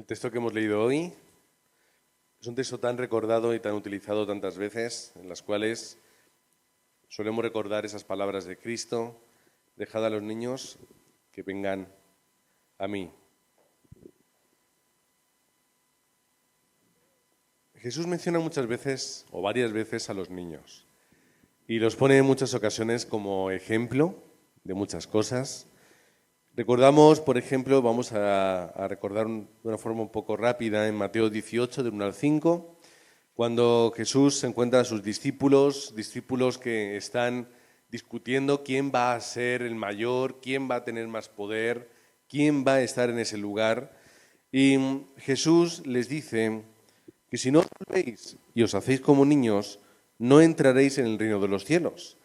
El texto que hemos leído hoy es un texto tan recordado y tan utilizado tantas veces, en las cuales solemos recordar esas palabras de Cristo: dejad a los niños que vengan a mí. Jesús menciona muchas veces, o varias veces, a los niños, y los pone en muchas ocasiones como ejemplo de muchas cosas. Recordamos, por ejemplo, vamos a recordar de una forma un poco rápida en Mateo 18, del 1 al 5, cuando Jesús se encuentra a sus discípulos que están discutiendo quién va a ser el mayor, quién va a tener más poder, quién va a estar en ese lugar. Y Jesús les dice que si no os volvéis y os hacéis como niños, no entraréis en el reino de los cielos.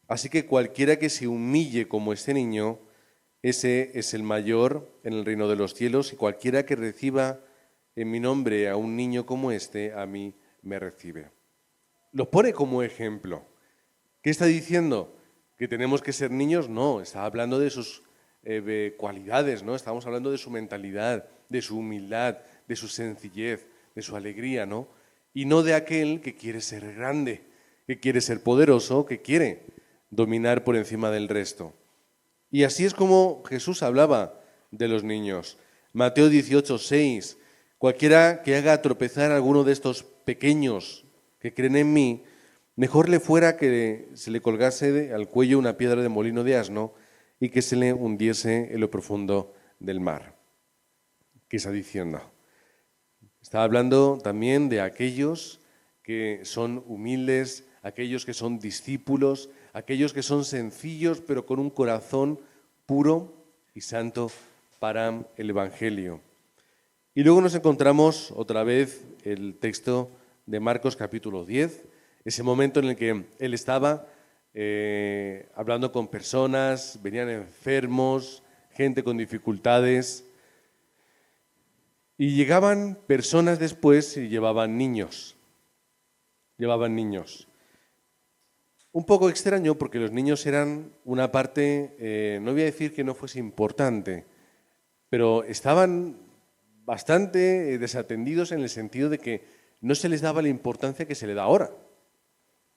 Así que cualquiera que se humille como este niño, ese es el mayor en el reino de los cielos, y cualquiera que reciba en mi nombre a un niño como este, a mí me recibe. Lo pone como ejemplo. ¿Qué está diciendo? ¿Que tenemos que ser niños? No, está hablando de sus cualidades, ¿no? Estamos hablando de su mentalidad, de su humildad, de su sencillez, de su alegría, ¿no? Y no de aquel que quiere ser grande, que quiere ser poderoso, que quiere dominar por encima del resto. Y así es como Jesús hablaba de los niños. Mateo 18, 6. Cualquiera que haga tropezar a alguno de estos pequeños que creen en mí, mejor le fuera que se le colgase al cuello una piedra de molino de asno y que se le hundiese en lo profundo del mar. ¿Qué está diciendo? Está hablando también de aquellos que son humildes, aquellos que son discípulos, aquellos que son sencillos pero con un corazón puro y santo para el Evangelio. Y luego nos encontramos otra vez el texto de Marcos capítulo 10, ese momento en el que él estaba hablando con personas, venían enfermos, gente con dificultades, y llegaban personas después y llevaban niños. Un poco extraño porque los niños eran una parte, no voy a decir que no fuese importante, pero estaban bastante desatendidos en el sentido de que no se les daba la importancia que se le da ahora.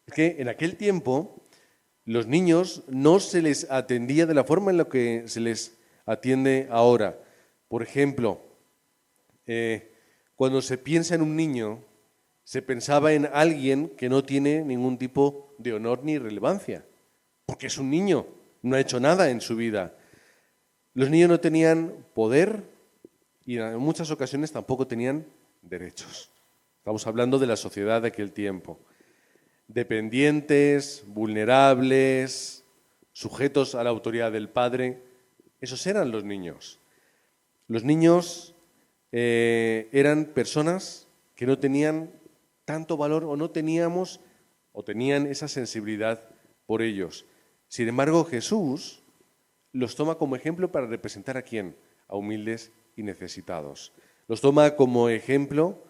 Es que en aquel tiempo los niños no se les atendía de la forma en la que se les atiende ahora. Por ejemplo, cuando se piensa en un niño, se pensaba en alguien que no tiene ningún tipo de honor ni relevancia, porque es un niño, no ha hecho nada en su vida. Los niños no tenían poder y en muchas ocasiones tampoco tenían derechos. Estamos hablando de la sociedad de aquel tiempo. Dependientes, vulnerables, sujetos a la autoridad del padre, esos eran los niños. Los niños eran personas que no tenían tanto valor o no teníamos o tenían esa sensibilidad por ellos. Sin embargo, Jesús los toma como ejemplo para representar ¿a quién? A humildes y necesitados. Los toma como ejemplo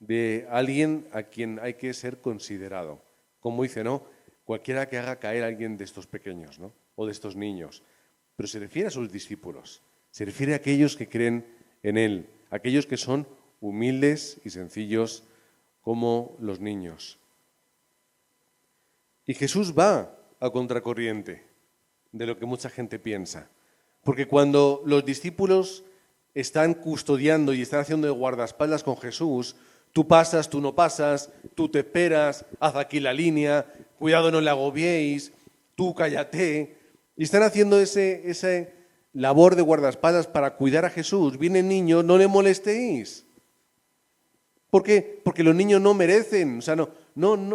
de alguien a quien hay que ser considerado. Como dice, ¿no? Cualquiera que haga caer a alguien de estos pequeños, ¿no? O de estos niños. Pero se refiere a sus discípulos. Se refiere a aquellos que creen en Él, aquellos que son humildes y sencillos como los niños. Y Jesús va a contracorriente de lo que mucha gente piensa. Porque cuando los discípulos están custodiando y están haciendo de guardaespaldas con Jesús, tú pasas, tú no pasas, tú te esperas, haz aquí la línea, cuidado no le agobiéis, tú cállate. Y están haciendo ese labor de guardaespaldas para cuidar a Jesús. Viene el niño, no le molestéis. ¿Por qué? Porque los niños no merecen. O sea,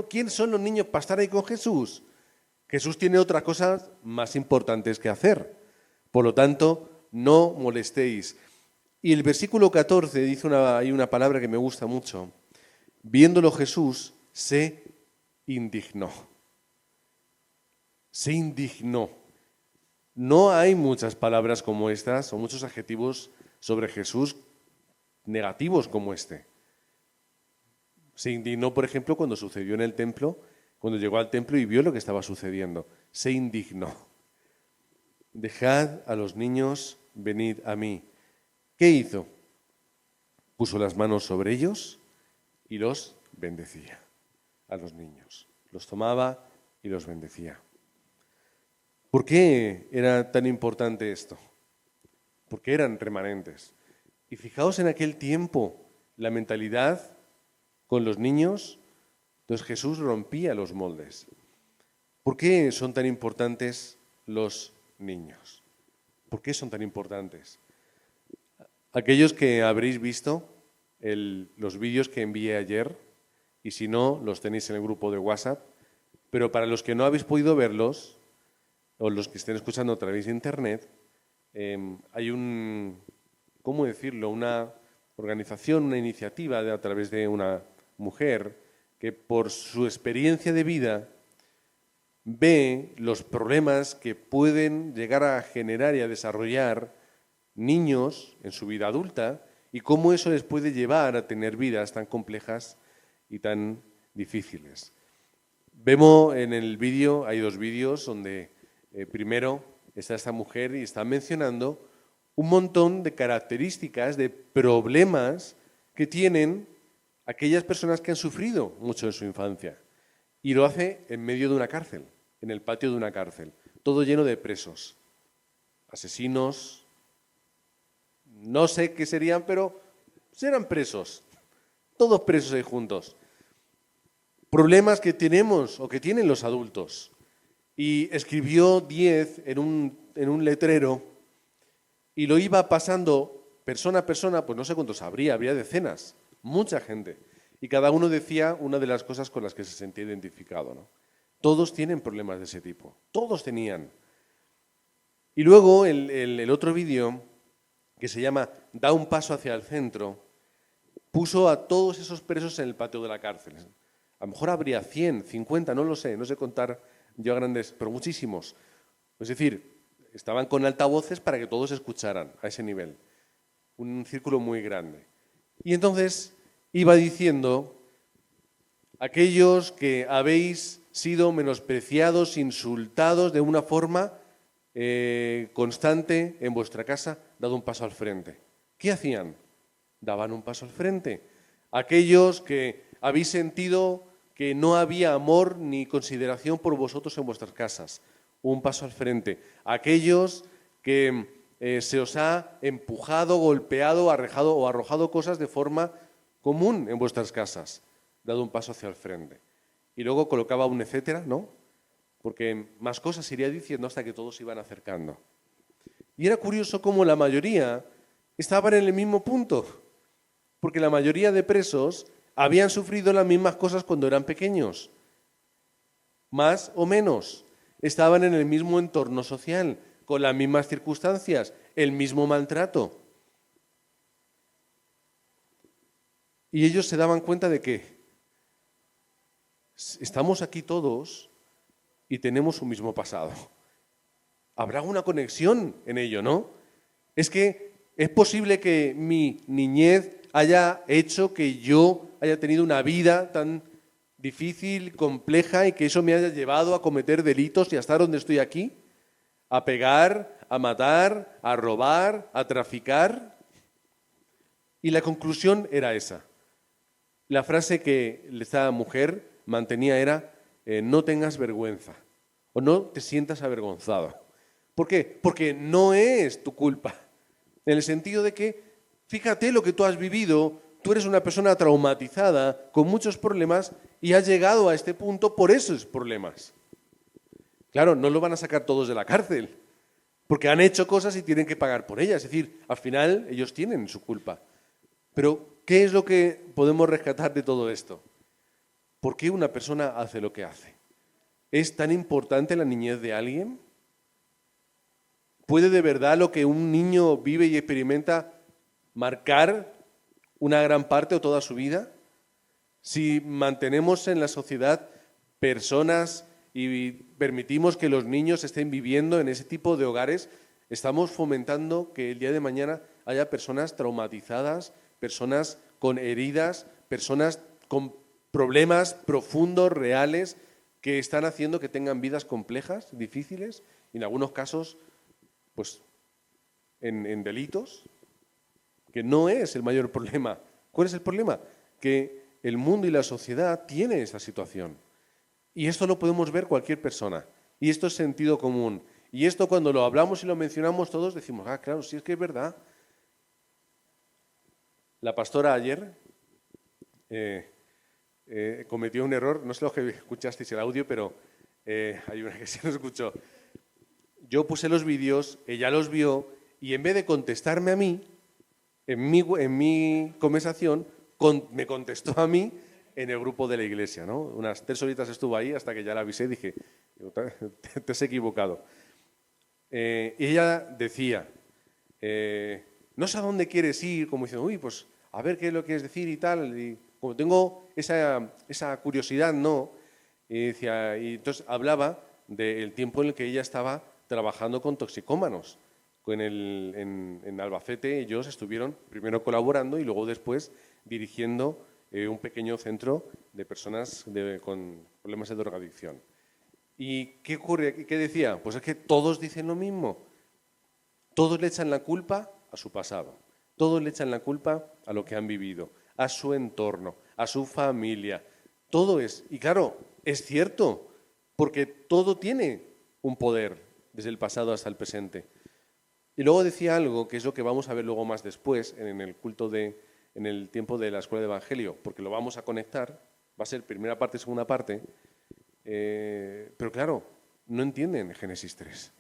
¿quién son los niños para estar ahí con Jesús? Jesús tiene otras cosas más importantes que hacer. Por lo tanto, no molestéis. Y el versículo 14 dice hay una palabra que me gusta mucho. Viéndolo Jesús, se indignó. Se indignó. No hay muchas palabras como estas o muchos adjetivos sobre Jesús negativos como este. Se indignó, por ejemplo, cuando sucedió en el templo, cuando llegó al templo y vio lo que estaba sucediendo. Se indignó. Dejad a los niños, venid a mí. ¿Qué hizo? puso las manos sobre ellos y los bendecía a los niños. Los tomaba y los bendecía. ¿Por qué era tan importante esto? Porque eran remanentes. Y fijaos en aquel tiempo, la mentalidad con los niños, entonces Jesús rompía los moldes. ¿Por qué son tan importantes los niños? ¿Por qué son tan importantes? Aquellos que habréis visto los vídeos que envié ayer, y si no, los tenéis en el grupo de WhatsApp, pero para los que no habéis podido verlos, o los que estén escuchando a través de Internet, hay ¿cómo decirlo?, una organización, una iniciativa a través de una mujer que por su experiencia de vida ve los problemas que pueden llegar a generar y a desarrollar niños en su vida adulta y cómo eso les puede llevar a tener vidas tan complejas y tan difíciles. Vemos en el vídeo, hay dos vídeos donde primero está esta mujer y está mencionando un montón de características, de problemas que tienen aquellas personas que han sufrido mucho en su infancia. Y lo hace en medio de una cárcel, en el patio de una cárcel, todo lleno de presos, asesinos, no sé qué serían, pero eran presos, todos presos ahí juntos. Problemas que tenemos o que tienen los adultos. Y escribió 10 en un letrero y lo iba pasando persona a persona, pues no sé cuántos habría decenas, mucha gente. Y cada uno decía una de las cosas con las que se sentía identificado, ¿no? Todos tienen problemas de ese tipo, todos tenían. Y luego el otro vídeo, que se llama Da un paso hacia el centro, puso a todos esos presos en el patio de la cárcel. A lo mejor habría 100, 50, no lo sé, no sé contar yo a grandes, pero muchísimos. Es decir, estaban con altavoces para que todos escucharan a ese nivel. Un círculo muy grande. Y entonces iba diciendo, aquellos que habéis sido menospreciados, insultados de una forma constante en vuestra casa, dad un paso al frente. ¿Qué hacían? Daban un paso al frente. Aquellos que habéis sentido que no había amor ni consideración por vosotros en vuestras casas, un paso al frente. Aquellos que se os ha empujado, golpeado, arrojado cosas de forma común en vuestras casas, dad un paso hacia el frente. Y luego colocaba un etcétera, ¿no? Porque más cosas iría diciendo hasta que todos se iban acercando. Y era curioso cómo la mayoría estaban en el mismo punto, porque la mayoría de presos habían sufrido las mismas cosas cuando eran pequeños, más o menos. Estaban en el mismo entorno social, con las mismas circunstancias, el mismo maltrato. Y ellos se daban cuenta de que estamos aquí todos y tenemos un mismo pasado. Habrá una conexión en ello, ¿no? Es que es posible que mi niñez haya hecho que yo haya tenido una vida tan difícil, compleja, y que eso me haya llevado a cometer delitos y a estar donde estoy aquí, a pegar, a matar, a robar, a traficar. Y la conclusión era esa. La frase que esta mujer mantenía era, no tengas vergüenza o no te sientas avergonzado. ¿Por qué? Porque no es tu culpa. En el sentido de que, fíjate lo que tú has vivido, tú eres una persona traumatizada, con muchos problemas, y has llegado a este punto por esos problemas. Claro, no lo van a sacar todos de la cárcel, porque han hecho cosas y tienen que pagar por ellas. Es decir, al final ellos tienen su culpa. Pero, ¿qué es lo que podemos rescatar de todo esto? ¿Por qué una persona hace lo que hace? ¿Es tan importante la niñez de alguien? ¿Puede de verdad lo que un niño vive y experimenta marcar una gran parte o toda su vida? Si mantenemos en la sociedad personas y permitimos que los niños estén viviendo en ese tipo de hogares, estamos fomentando que el día de mañana haya personas traumatizadas, personas con heridas, personas con problemas profundos, reales, que están haciendo que tengan vidas complejas, difíciles, y en algunos casos, pues, en delitos, que no es el mayor problema ¿Cuál es el problema? Que el mundo y la sociedad tienen esa situación. Y esto lo podemos ver cualquier persona. Y esto es sentido común. Y esto cuando lo hablamos y lo mencionamos todos decimos, ah, claro, sí es que es verdad. La pastora ayer cometió un error, no sé lo que escuchasteis el audio, pero hay una que se lo escuchó. Yo puse los vídeos, ella los vio y en vez de contestarme a mí, en mi conversación, me contestó a mí en el grupo de la iglesia, ¿no? Unas 3 horitas estuvo ahí hasta que ya la avisé y dije, te has equivocado. Y ella decía, no sé a dónde quieres ir, como diciendo, uy, pues a ver qué es lo que quieres decir y tal. Y como tengo esa curiosidad, no. Y decía, y entonces hablaba del tiempo en el que ella estaba trabajando con toxicómanos. En Albacete ellos estuvieron primero colaborando y luego después dirigiendo un pequeño centro de personas con problemas de drogadicción. ¿Y qué ocurre? ¿Qué decía? Pues es que todos dicen lo mismo. Todos le echan la culpa a su pasado. Todos le echan la culpa a lo que han vivido, a su entorno, a su familia. Todo es, y claro, es cierto, porque todo tiene un poder desde el pasado hasta el presente. Y luego decía algo que es lo que vamos a ver luego más después en el tiempo de la Escuela de Evangelio, porque lo vamos a conectar, va a ser primera parte, segunda parte, pero claro, no entienden Génesis 3.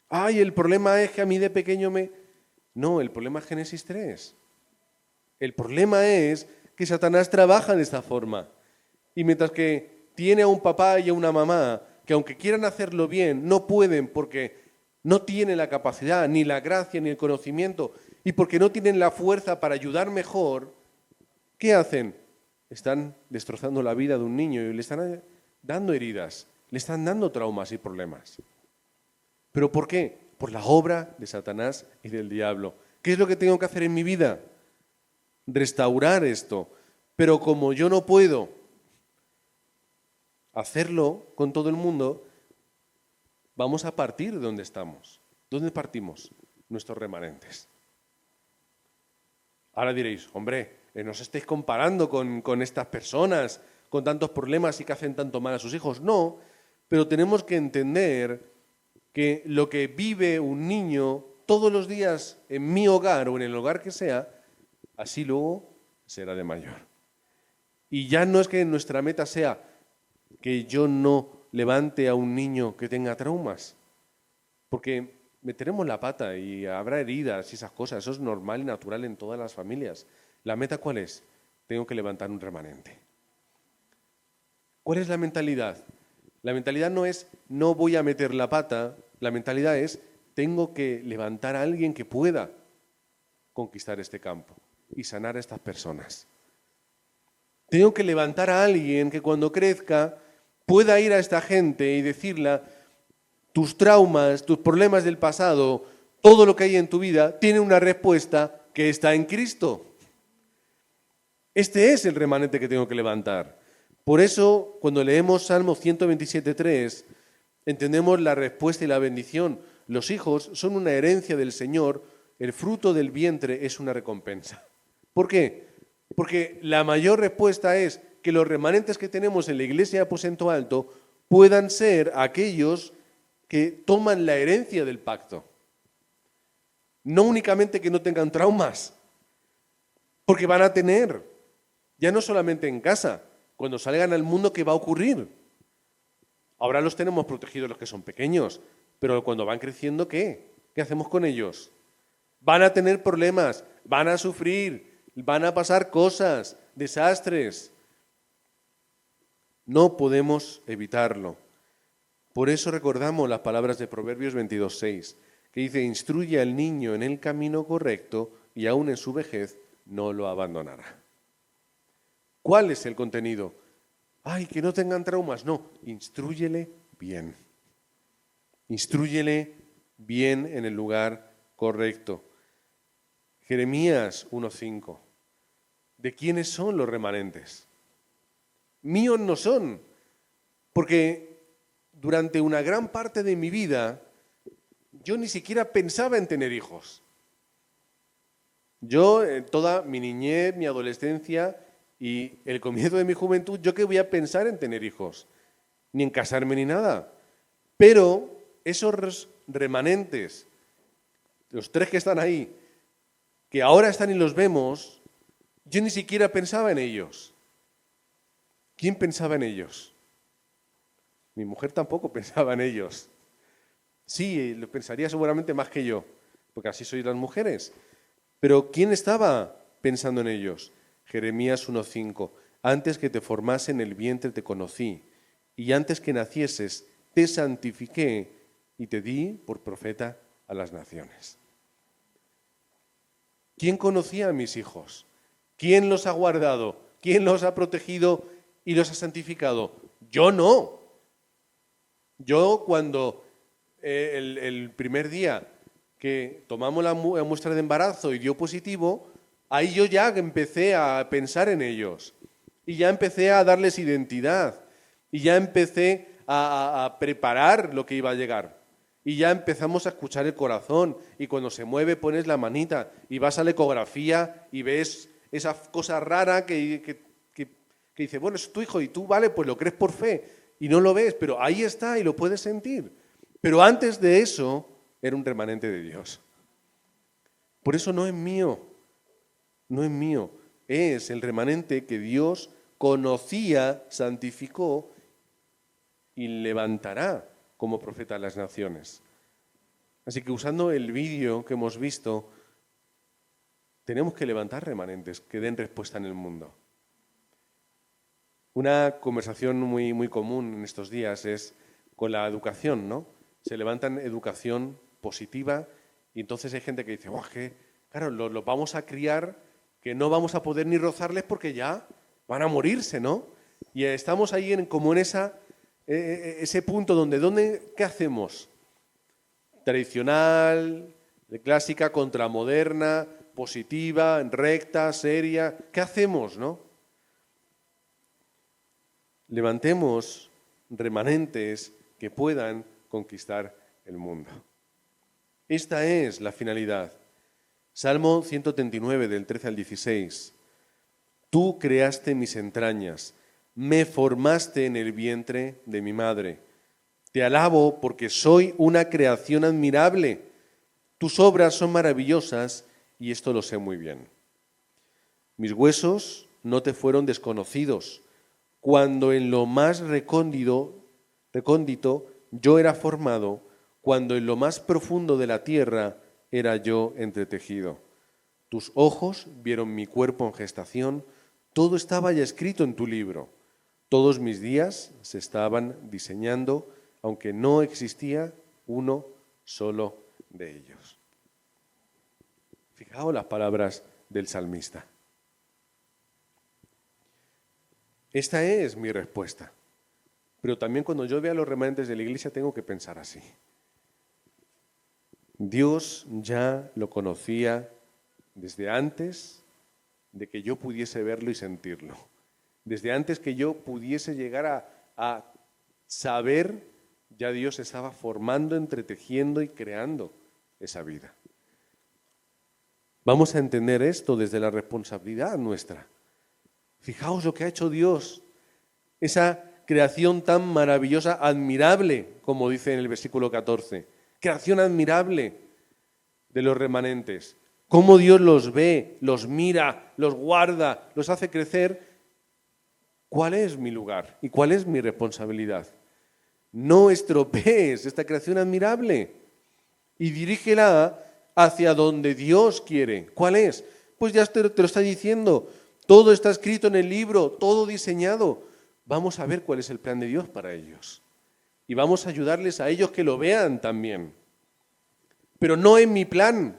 Ay, el problema es que a mí de pequeño No, el problema es Génesis 3. El problema es que Satanás trabaja de esta forma. Y mientras que tiene a un papá y a una mamá que aunque quieran hacerlo bien, no pueden porque no tienen la capacidad, ni la gracia, ni el conocimiento, y porque no tienen la fuerza para ayudar mejor, ¿qué hacen? Están destrozando la vida de un niño y le están dando heridas, le están dando traumas y problemas. ¿Pero por qué? Por la obra de Satanás y del diablo. ¿Qué es lo que tengo que hacer en mi vida? Restaurar esto. Pero como yo no puedo hacerlo con todo el mundo, vamos a partir de donde estamos. ¿Dónde partimos? Nuestros remanentes. Ahora diréis, hombre, no os estéis comparando con estas personas, con tantos problemas y que hacen tanto mal a sus hijos. No, pero tenemos que entender que lo que vive un niño todos los días en mi hogar o en el hogar que sea, así luego será de mayor. Y ya no es que nuestra meta sea que yo no levante a un niño que tenga traumas, porque meteremos la pata y habrá heridas y esas cosas, eso es normal y natural en todas las familias. ¿La meta cuál es? Tengo que levantar un remanente. ¿Cuál es la mentalidad? La mentalidad no es no voy a meter la pata, la mentalidad es tengo que levantar a alguien que pueda conquistar este campo y sanar a estas personas. Tengo que levantar a alguien que cuando crezca pueda ir a esta gente y decirle tus traumas, tus problemas del pasado, todo lo que hay en tu vida tiene una respuesta que está en Cristo. Este es el remanente que tengo que levantar. Por eso, cuando leemos Salmo 127.3, entendemos la respuesta y la bendición. Los hijos son una herencia del Señor, el fruto del vientre es una recompensa. ¿Por qué? Porque la mayor respuesta es que los remanentes que tenemos en la iglesia de Aposento Alto puedan ser aquellos que toman la herencia del pacto. No únicamente que no tengan traumas, porque van a tener, ya no solamente en casa, cuando salgan al mundo, ¿qué va a ocurrir? Ahora los tenemos protegidos los que son pequeños, pero cuando van creciendo, ¿qué? ¿Qué hacemos con ellos? Van a tener problemas, van a sufrir, van a pasar cosas, desastres. No podemos evitarlo. Por eso recordamos las palabras de Proverbios 22.6, que dice, instruye al niño en el camino correcto y aún en su vejez no lo abandonará. ¿Cuál es el contenido? Ay, que no tengan traumas. No, instrúyele bien. Instrúyele bien en el lugar correcto. Jeremías 1.5. ¿De quiénes son los remanentes? Míos no son, porque durante una gran parte de mi vida yo ni siquiera pensaba en tener hijos. Yo, toda mi niñez, mi adolescencia y el comienzo de mi juventud, ¿yo qué voy a pensar en tener hijos? Ni en casarme ni nada. Pero esos remanentes, los 3 que están ahí, que ahora están y los vemos, yo ni siquiera pensaba en ellos. ¿Quién pensaba en ellos? Mi mujer tampoco pensaba en ellos. Sí, lo pensaría seguramente más que yo, porque así sois las mujeres. Pero ¿quién estaba pensando en ellos? Jeremías 1:5. Antes que te formase en el vientre te conocí, y antes que nacieses te santifiqué y te di por profeta a las naciones. ¿Quién conocía a mis hijos? ¿Quién los ha guardado? ¿Quién los ha protegido y los ha santificado? Yo no. Yo cuando el primer día que tomamos la muestra de embarazo y dio positivo, ahí yo ya empecé a pensar en ellos y ya empecé a darles identidad y ya empecé a preparar lo que iba a llegar. Y ya empezamos a escuchar el corazón y cuando se mueve pones la manita y vas a la ecografía y ves esa cosa rara que dice, bueno, es tu hijo y tú, vale, pues lo crees por fe y no lo ves, pero ahí está y lo puedes sentir. Pero antes de eso era un remanente de Dios. Por eso no es mío, no es mío, es el remanente que Dios conocía, santificó y levantará como profeta a las naciones. Así que usando el vídeo que hemos visto, tenemos que levantar remanentes que den respuesta en el mundo. Una conversación muy común en estos días es con la educación, ¿no? Se levantan educación positiva y entonces hay gente que dice, claro, los vamos a criar que no vamos a poder ni rozarles porque ya van a morirse, ¿no? Y estamos ahí como en ese punto donde ¿qué hacemos? Tradicional, de clásica contra moderna, positiva, recta, seria. ¿Qué hacemos, no? Levantemos remanentes que puedan conquistar el mundo. Esta es la finalidad. Salmo 139, del 13 al 16. Tú creaste mis entrañas, me formaste en el vientre de mi madre. Te alabo porque soy una creación admirable. Tus obras son maravillosas y esto lo sé muy bien. Mis huesos no te fueron desconocidos, cuando en lo más recóndito yo era formado, cuando en lo más profundo de la tierra era yo entretejido. Tus ojos vieron mi cuerpo en gestación, todo estaba ya escrito en tu libro. Todos mis días se estaban diseñando, aunque no existía uno solo de ellos. Fijaos las palabras del salmista. Esta es mi respuesta. Pero también cuando yo vea a los remanentes de la iglesia tengo que pensar así. Dios ya lo conocía desde antes de que yo pudiese verlo y sentirlo. Desde antes que yo pudiese llegar a saber, ya Dios estaba formando, entretejiendo y creando esa vida. Vamos a entender esto desde la responsabilidad nuestra. Fijaos lo que ha hecho Dios, esa creación tan maravillosa, admirable, como dice en el versículo 14. Creación admirable de los remanentes. Cómo Dios los ve, los mira, los guarda, los hace crecer. ¿Cuál es mi lugar y cuál es mi responsabilidad? No estropees esta creación admirable y dirígela hacia donde Dios quiere. ¿Cuál es? Pues ya te lo está diciendo. Todo está escrito en el libro, todo diseñado. Vamos a ver cuál es el plan de Dios para ellos. Y vamos a ayudarles a ellos que lo vean también. Pero no en mi plan,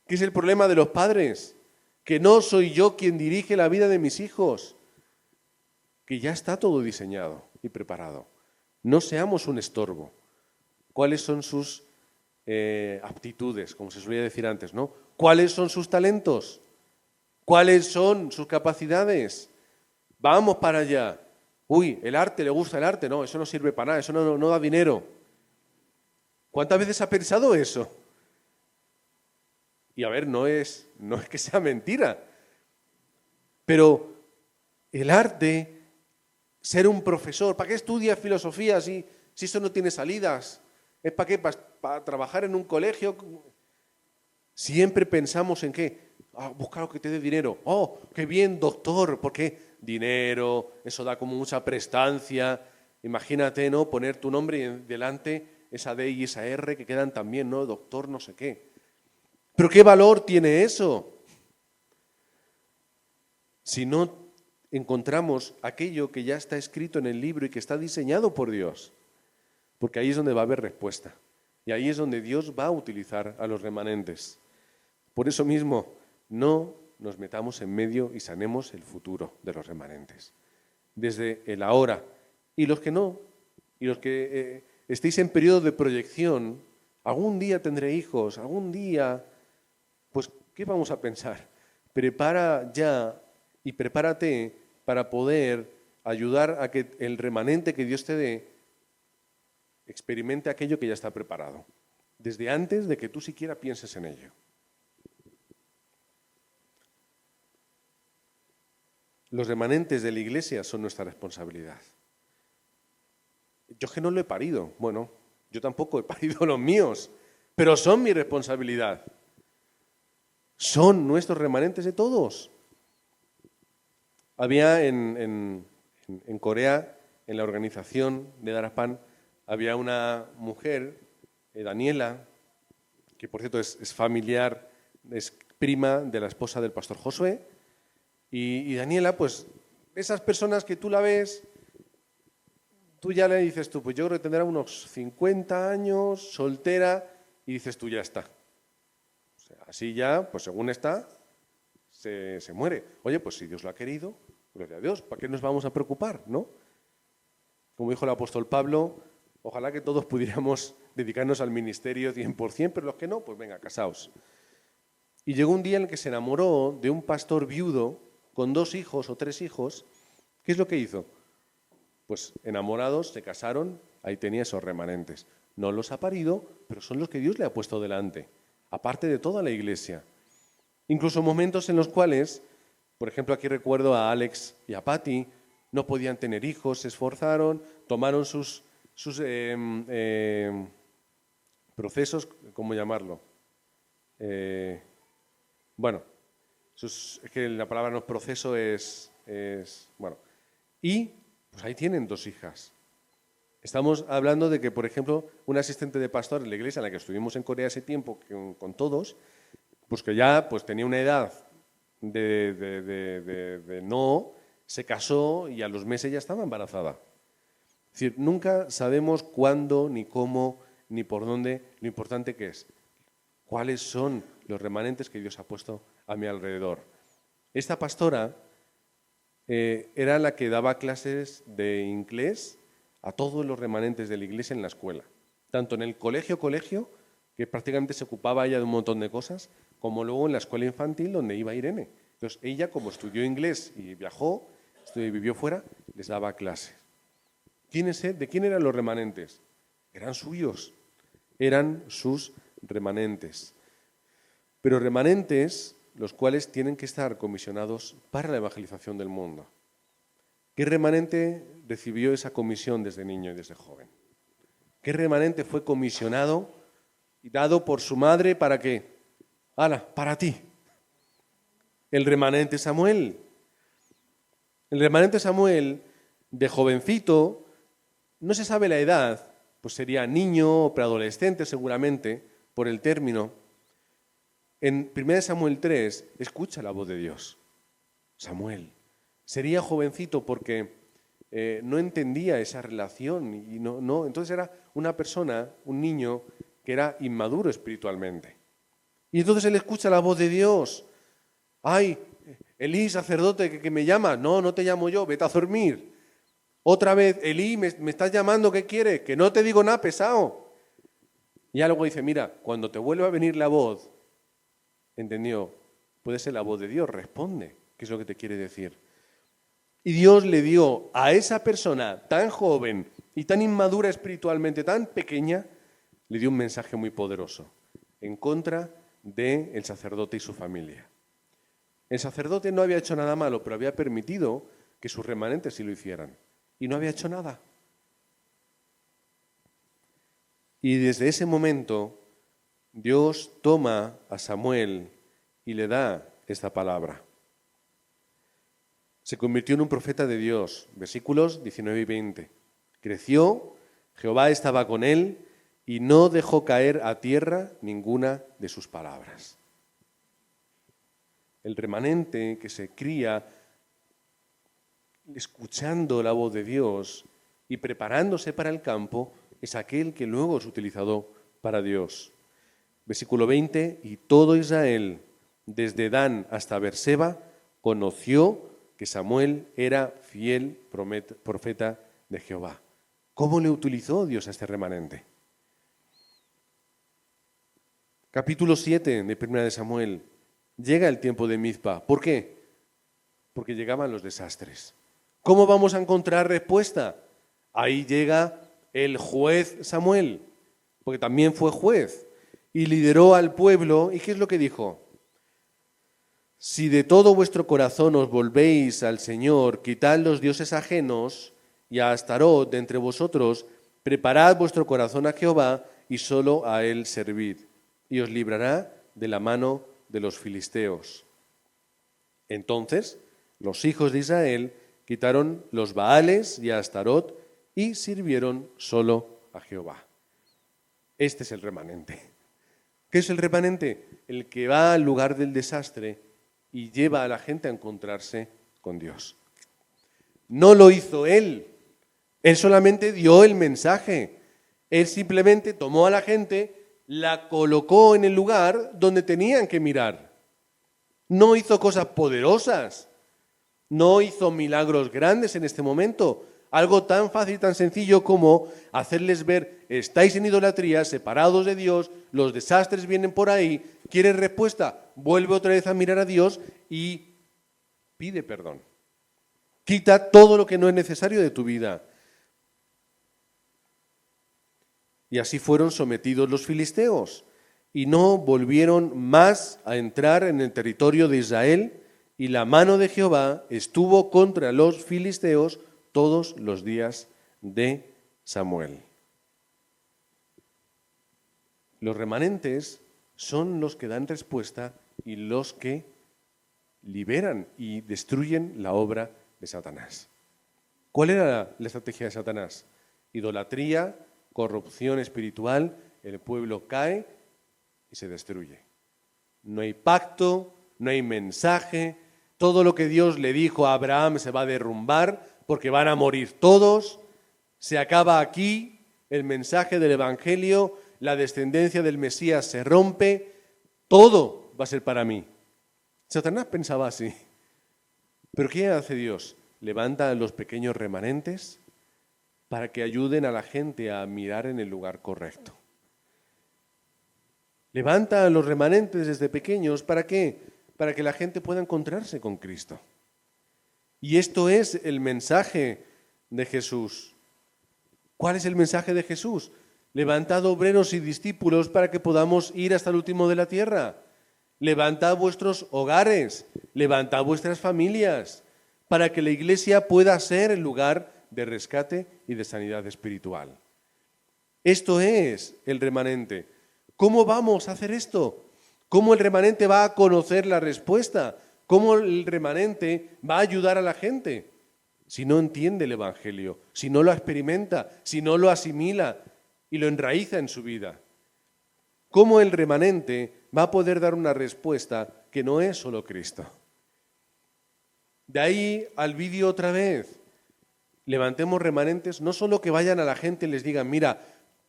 que es el problema de los padres, que no soy yo quien dirige la vida de mis hijos, que ya está todo diseñado y preparado. No seamos un estorbo. ¿Cuáles son sus aptitudes, como se solía decir antes, ¿no? ¿Cuáles son sus talentos? ¿Cuáles son sus capacidades? Vamos para allá. Uy, el arte, ¿le gusta el arte? No, eso no sirve para nada, eso no da dinero. ¿Cuántas veces ha pensado eso? Y a ver, no es que sea mentira, pero el arte, ser un profesor, ¿para qué estudias filosofía si eso no tiene salidas? ¿Es para qué? ¿Para trabajar en un colegio? Siempre pensamos en qué. Buscar lo que te dé dinero. ¡Oh, qué bien, doctor! ¿Por qué? Dinero, eso da como mucha prestancia. Imagínate, ¿no? Poner tu nombre y delante esa D y esa R que quedan también, ¿no? Doctor no sé qué. ¿Pero qué valor tiene eso? Si no encontramos aquello que ya está escrito en el libro y que está diseñado por Dios. Porque ahí es donde va a haber respuesta. Y ahí es donde Dios va a utilizar a los remanentes. Por eso mismo, no nos metamos en medio y sanemos el futuro de los remanentes. Desde el ahora. Y los que no, y los que estéis en periodo de proyección, algún día tendré hijos, algún día, pues, ¿qué vamos a pensar? Prepara ya y prepárate para poder ayudar a que el remanente que Dios te dé experimente aquello que ya está preparado, desde antes de que tú siquiera pienses en ello. Los remanentes de la iglesia son nuestra responsabilidad. Yo que no lo he parido, bueno, yo tampoco he parido los míos, pero son mi responsabilidad. Son nuestros remanentes de todos. Había en Corea, en la organización de Darapan, había una mujer, Daniela, que por cierto es familiar, es prima de la esposa del pastor Josué, y Daniela, pues, esas personas que tú la ves, tú ya le dices tú, pues yo creo que tendrá unos 50 años, soltera, y dices tú, ya está. O sea, así ya, pues según está, se muere. Oye, pues si Dios lo ha querido, gloria a Dios, ¿para qué nos vamos a preocupar, no? Como dijo el apóstol Pablo, ojalá que todos pudiéramos dedicarnos al ministerio 100%, pero los que no, pues venga, casaos. Y llegó un día en el que se enamoró de un pastor viudo con 2 hijos o 3 hijos. ¿Qué es lo que hizo? Pues enamorados, se casaron, ahí tenía esos remanentes. No los ha parido, pero son los que Dios le ha puesto delante, aparte de toda la iglesia. Incluso momentos en los cuales, por ejemplo, aquí recuerdo a Alex y a Patty, no podían tener hijos, se esforzaron, tomaron sus procesos, ¿cómo llamarlo? Es que la palabra no es proceso, bueno. Y pues ahí tienen 2 hijas. Estamos hablando de que, por ejemplo, un asistente de pastor en la iglesia en la que estuvimos en Corea ese tiempo con todos, pues que ya pues tenía una edad de no, se casó y a los meses ya estaba embarazada. Es decir, nunca sabemos cuándo, ni cómo, ni por dónde, lo importante que es. ¿Cuáles son los remanentes que Dios ha puesto a mi alrededor? Esta pastora era la que daba clases de inglés a todos los remanentes de la iglesia en la escuela. Tanto en el colegio, que prácticamente se ocupaba ella de un montón de cosas, como luego en la escuela infantil donde iba Irene. Entonces ella, como estudió inglés y viajó, vivió fuera, les daba clases. ¿De quién eran los remanentes? Eran suyos, eran sus remanentes. Pero remanentes los cuales tienen que estar comisionados para la evangelización del mundo. ¿Qué remanente recibió esa comisión desde niño y desde joven? ¿Qué remanente fue comisionado y dado por su madre para qué? Para ti. El remanente Samuel. El remanente Samuel, de jovencito, no se sabe la edad, pues sería niño o preadolescente seguramente, por el término. En 1 Samuel 3, escucha la voz de Dios. Samuel. Sería jovencito porque no entendía esa relación y no. Entonces era una persona, un niño, que era inmaduro espiritualmente. Y entonces él escucha la voz de Dios. ¡Ay, Elí, sacerdote, que me llama! No te llamo yo, vete a dormir. Otra vez, Elí, me estás llamando, ¿qué quieres? Que no te digo nada, pesado. Y algo dice, mira, cuando te vuelva a venir la voz, ¿entendió? Puede ser la voz de Dios, responde, ¿qué es lo que te quiere decir? Y Dios le dio a esa persona tan joven y tan inmadura espiritualmente, tan pequeña, le dio un mensaje muy poderoso en contra del sacerdote y su familia. El sacerdote no había hecho nada malo, pero había permitido que sus remanentes sí lo hicieran. Y no había hecho nada. Y desde ese momento, Dios toma a Samuel y le da esta palabra. Se convirtió en un profeta de Dios, versículos 19 y 20. Creció, Jehová estaba con él y no dejó caer a tierra ninguna de sus palabras. El remanente que se cría escuchando la voz de Dios y preparándose para el campo es aquel que luego es utilizado para Dios. Versículo 20, y todo Israel, desde Dan hasta Berseba, conoció que Samuel era fiel profeta de Jehová. ¿Cómo le utilizó Dios a este remanente? Capítulo 7 de 1 de Samuel. Llega el tiempo de Mizpa. ¿Por qué? Porque llegaban los desastres. ¿Cómo vamos a encontrar respuesta? Ahí llega el juez Samuel, porque también fue juez, y lideró al pueblo. ¿Y qué es lo que dijo? Si de todo vuestro corazón os volvéis al Señor, quitad los dioses ajenos y a Astarot de entre vosotros, preparad vuestro corazón a Jehová y solo a él servid, y os librará de la mano de los filisteos. Entonces los hijos de Israel quitaron los Baales y a Astarot y sirvieron solo a Jehová. Este es el remanente. ¿Qué es el remanente? El que va al lugar del desastre y lleva a la gente a encontrarse con Dios. No lo hizo él. Él solamente dio el mensaje. Él simplemente tomó a la gente, la colocó en el lugar donde tenían que mirar. No hizo cosas poderosas. No hizo milagros grandes en este momento. Algo tan fácil, tan sencillo como hacerles ver, estáis en idolatría, separados de Dios, los desastres vienen por ahí, ¿quieres respuesta? Vuelve otra vez a mirar a Dios y pide perdón. Quita todo lo que no es necesario de tu vida. Y así fueron sometidos los filisteos y no volvieron más a entrar en el territorio de Israel, y la mano de Jehová estuvo contra los filisteos todos los días de Samuel. Los remanentes son los que dan respuesta y los que liberan y destruyen la obra de Satanás. ¿Cuál era la estrategia de Satanás? Idolatría, corrupción espiritual, el pueblo cae y se destruye. No hay pacto, no hay mensaje, todo lo que Dios le dijo a Abraham se va a derrumbar porque van a morir todos, se acaba aquí el mensaje del Evangelio, la descendencia del Mesías se rompe, todo va a ser para mí. Satanás pensaba así. ¿Pero qué hace Dios? Levanta a los pequeños remanentes para que ayuden a la gente a mirar en el lugar correcto. Levanta a los remanentes desde pequeños, ¿para qué? Para que la gente pueda encontrarse con Cristo. Y esto es el mensaje de Jesús. ¿Cuál es el mensaje de Jesús? Levantad obreros y discípulos para que podamos ir hasta el último de la tierra. Levantad vuestros hogares, levantad vuestras familias, para que la iglesia pueda ser el lugar de rescate y de sanidad espiritual. Esto es el remanente. ¿Cómo vamos a hacer esto? ¿Cómo el remanente va a conocer la respuesta? ¿Cómo el remanente va a ayudar a la gente? Si no entiende el Evangelio, si no lo experimenta, si no lo asimila y lo enraiza en su vida. ¿Cómo el remanente va a poder dar una respuesta que no es solo Cristo? De ahí al vídeo otra vez. Levantemos remanentes, no solo que vayan a la gente y les digan, mira,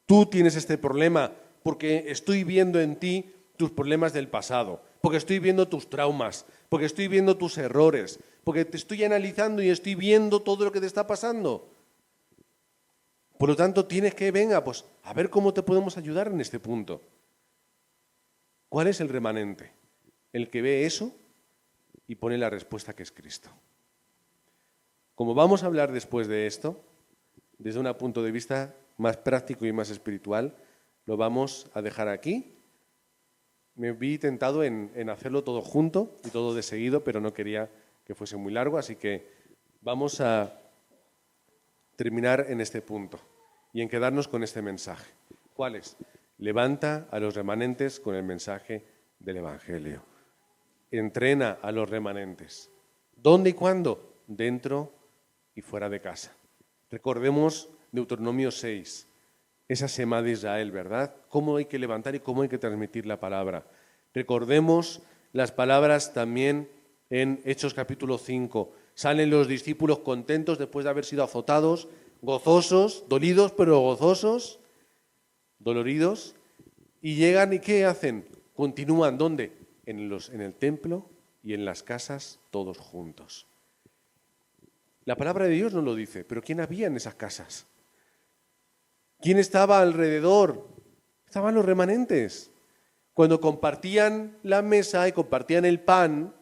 tú tienes este problema porque estoy viendo en ti tus problemas del pasado, porque estoy viendo tus traumas, porque estoy viendo tus errores, porque te estoy analizando y estoy viendo todo lo que te está pasando. Por lo tanto, tienes que, venga, pues a ver cómo te podemos ayudar en este punto. ¿Cuál es el remanente? El que ve eso y pone la respuesta que es Cristo. Como vamos a hablar después de esto, desde un punto de vista más práctico y más espiritual, lo vamos a dejar aquí me vi tentado en hacerlo todo junto y todo de seguido, pero no quería que fuese muy largo, así que vamos a terminar en este punto y en quedarnos con este mensaje. ¿Cuál es? Levanta a los remanentes con el mensaje del Evangelio. Entrena a los remanentes. ¿Dónde y cuándo? Dentro y fuera de casa. Recordemos Deuteronomio 6, esa Semá de Israel, ¿verdad? Cómo hay que levantar y cómo hay que transmitir la palabra. Recordemos las palabras también en Hechos capítulo 5. Salen los discípulos contentos después de haber sido azotados, gozosos, dolidos pero gozosos, doloridos, y llegan y ¿qué hacen? Continúan, ¿dónde? En el templo y en las casas todos juntos. La palabra de Dios no lo dice, pero ¿quién había en esas casas? ¿Quién estaba alrededor? Estaban los remanentes. Cuando compartían la mesa y compartían el pan,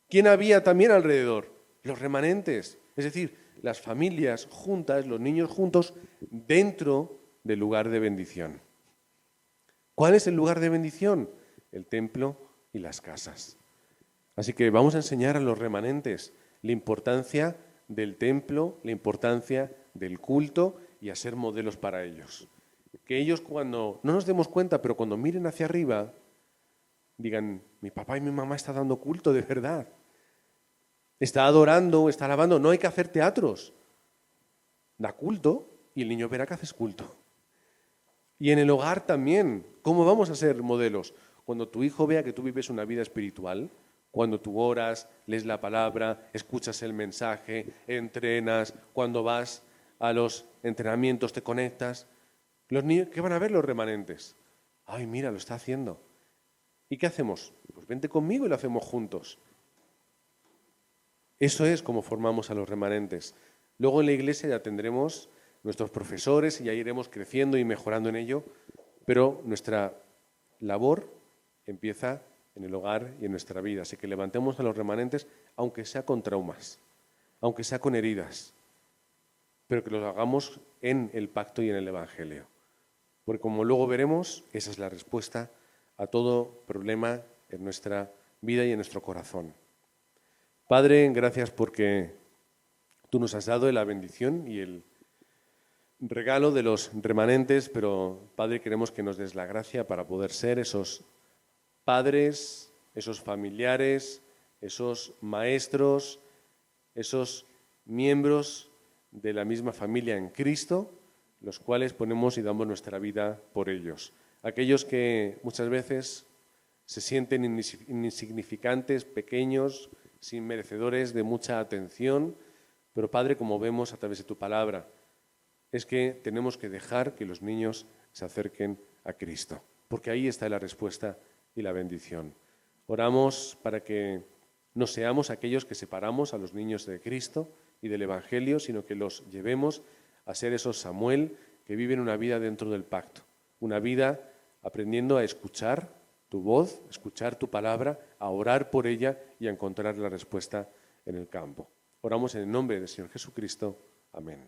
¿quién había también alrededor? Los remanentes. Es decir, las familias juntas, los niños juntos, dentro del lugar de bendición. ¿Cuál es el lugar de bendición? El templo y las casas. Así que vamos a enseñar a los remanentes la importancia del templo, la importancia del culto y a ser modelos para ellos. Que ellos cuando, no nos demos cuenta, pero cuando miren hacia arriba, digan, mi papá y mi mamá están dando culto de verdad. Está adorando, está alabando, no hay que hacer teatros. Da culto y el niño verá que haces culto. Y en el hogar también, ¿cómo vamos a ser modelos? Cuando tu hijo vea que tú vives una vida espiritual, cuando tú oras, lees la palabra, escuchas el mensaje, entrenas, cuando vas a los entrenamientos te conectas, los niños, ¿qué van a ver los remanentes? Ay, mira, lo está haciendo. ¿Y qué hacemos? Pues vente conmigo y lo hacemos juntos. Eso es como formamos a los remanentes. Luego en la iglesia ya tendremos nuestros profesores y ya iremos creciendo y mejorando en ello, pero nuestra labor empieza en el hogar y en nuestra vida. Así que levantemos a los remanentes, aunque sea con traumas, aunque sea con heridas, pero que lo hagamos en el pacto y en el Evangelio. Porque como luego veremos, esa es la respuesta a todo problema en nuestra vida y en nuestro corazón. Padre, gracias porque tú nos has dado la bendición y el regalo de los remanentes, pero Padre, queremos que nos des la gracia para poder ser esos padres, esos familiares, esos maestros, esos miembros de la misma familia en Cristo, los cuales ponemos y damos nuestra vida por ellos. Aquellos que muchas veces se sienten insignificantes, pequeños, sin merecedores de mucha atención, pero Padre, como vemos a través de tu palabra, es que tenemos que dejar que los niños se acerquen a Cristo, porque ahí está la respuesta y la bendición. Oramos para que no seamos aquellos que separamos a los niños de Cristo y del Evangelio, sino que los llevemos a ser esos Samuel que viven una vida dentro del pacto, una vida aprendiendo a escuchar tu voz, escuchar tu palabra, a orar por ella y a encontrar la respuesta en el campo. Oramos en el nombre del Señor Jesucristo. Amén.